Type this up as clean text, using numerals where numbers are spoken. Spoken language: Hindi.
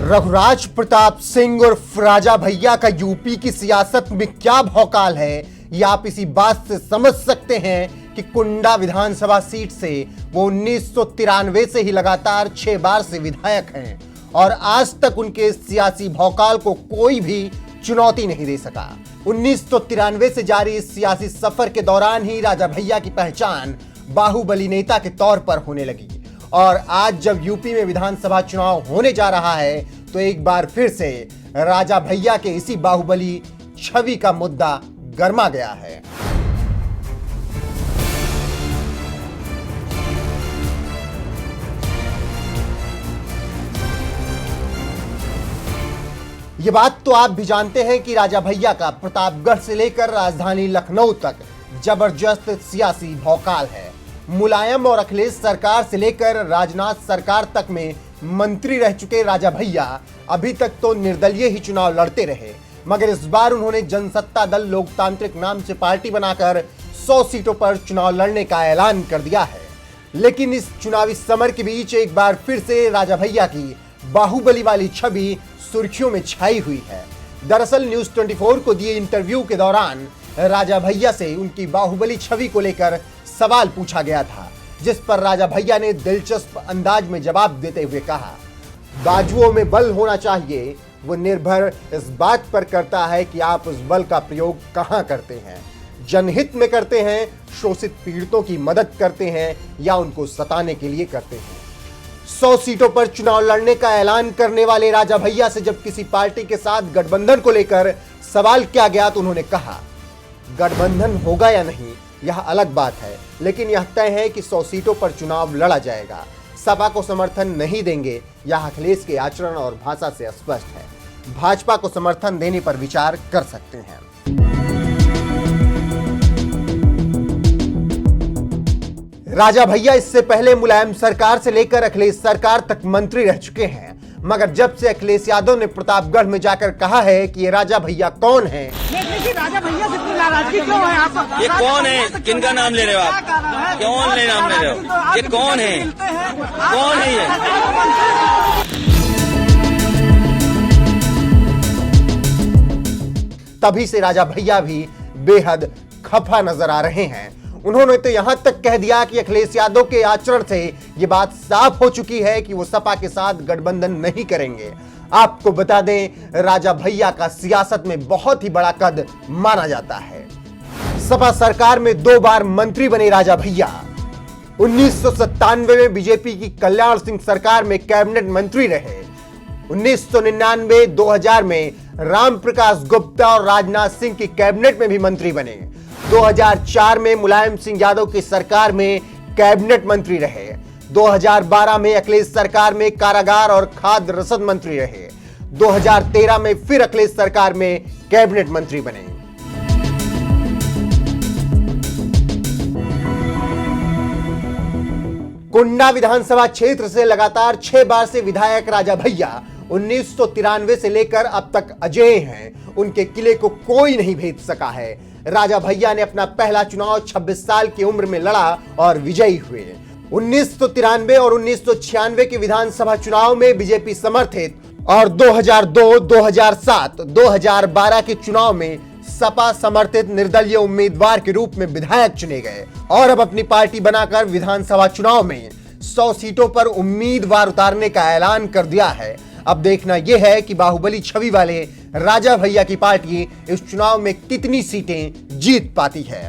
रघुराज प्रताप सिंह उर्फ राजा भैया का यूपी की सियासत में क्या भौकाल है, ये आप इसी बात से समझ सकते हैं कि कुंडा विधानसभा सीट से वो 1993 से ही लगातार 6 बार से विधायक हैं और आज तक उनके सियासी भौकाल को कोई भी चुनौती नहीं दे सका। 1993 से जारी इस सियासी सफर के दौरान ही राजा भैया की पहचान बाहुबली नेता के तौर पर होने लगी और आज जब यूपी में विधानसभा चुनाव होने जा रहा है तो एक बार फिर से राजा भैया के इसी बाहुबली छवि का मुद्दा गरमा गया है। ये बात तो आप भी जानते हैं कि राजा भैया का प्रतापगढ़ से लेकर राजधानी लखनऊ तक जबरदस्त सियासी भौकाल है। मुलायम और अखिलेश सरकार से लेकर राजनाथ सरकार तक में मंत्री रह चुके राजा भैया अभी तक तो निर्दलीय ही चुनाव लड़ते रहे, मगर इस बार उन्होंने जनसत्ता दल लोकतांत्रिक नाम से पार्टी बनाकर 100 सीटों पर चुनाव लड़ने का ऐलान कर दिया है। लेकिन इस चुनावी समर के बीच एक बार फिर से राजा भैया की बाहुबली वाली छवि सुर्खियों में छाई हुई है। दरअसल न्यूज 24 को दिए इंटरव्यू के दौरान राजा भैया से उनकी बाहुबली छवि को लेकर सवाल पूछा गया था, जिस पर राजा भैया ने दिलचस्प अंदाज में जवाब देते हुए कहा, बाजुओं में बल होना चाहिए, वो निर्भर इस बात पर करता है कि आप उस बल का प्रयोग कहां करते हैं। जनहित में करते हैं, शोषित पीड़ितों की मदद करते हैं या उनको सताने के लिए करते हैं। 100 सीटों पर चुनाव लड़ने का ऐलान करने वाले राजा भैया से जब किसी पार्टी के साथ गठबंधन को लेकर सवाल किया गया तो उन्होंने कहा, गठबंधन होगा या नहीं यह अलग बात है, लेकिन यह तय है कि 100 सीटों पर चुनाव लड़ा जाएगा। सपा को समर्थन नहीं देंगे, यह अखिलेश के आचरण और भाषा से स्पष्ट है। भाजपा को समर्थन देने पर विचार कर सकते हैं। राजा भैया इससे पहले मुलायम सरकार से लेकर अखिलेश सरकार तक मंत्री रह चुके हैं, मगर जब से अखिलेश यादव ने प्रतापगढ़ में जाकर कहा है कि ये राजा भैया कौन है, राजा भैया से इतनी नाराजगी क्यों है आप? ये कौन है? किनका नाम ले रहे हो आप? कौन ले नाम ले रहे हो? ये कौन है? कौन है ये? तभी से राजा भैया भी बेहद खफा नजर आ रहे हैं। उन्होंने तो यहां तक कह दिया कि अखिलेश यादव के आचरण से ये बात साफ हो चुकी है कि वो सपा के साथ गठबंधन नहीं करेंगे। आपको बता दें, राजा भैया का सियासत में बहुत ही बड़ा कद माना जाता है। सपा सरकार में 2 बार मंत्री बने राजा भैया। 1997 में बीजेपी की कल्याण सिंह सरकार में कैबिनेट मंत्री रहे। 1999, 2000 में राम प्रकाश गुप्ता और राजनाथ सिंह की कैबिनेट में भी मंत्री बने। 2004 में मुलायम सिंह यादव की सरकार में कैबिनेट मंत्री रहे। 2012 में अखिलेश सरकार में कारागार और खाद्य रसद मंत्री रहे। 2013 में फिर अखिलेश सरकार में कैबिनेट मंत्री बने। कुंडा विधानसभा क्षेत्र से लगातार 6 बार से विधायक राजा भैया 1993 से लेकर अब तक अजेय हैं। उनके किले को कोई नहीं भेद सका है। राजा भैया ने अपना पहला चुनाव 26 साल की उम्र में लड़ा और विजयी हुए। 1993 और 1996 के विधानसभा चुनाव में बीजेपी समर्थित और 2002, 2007, 2012 के चुनाव में सपा समर्थित निर्दलीय उम्मीदवार के रूप में विधायक चुने गए और अब अपनी पार्टी बनाकर विधानसभा चुनाव में 100 सीटों पर उम्मीदवार उतारने का ऐलान कर दिया है। अब देखना यह है कि बाहुबली छवि वाले राजा भैया की पार्टी इस चुनाव में कितनी सीटें जीत पाती है।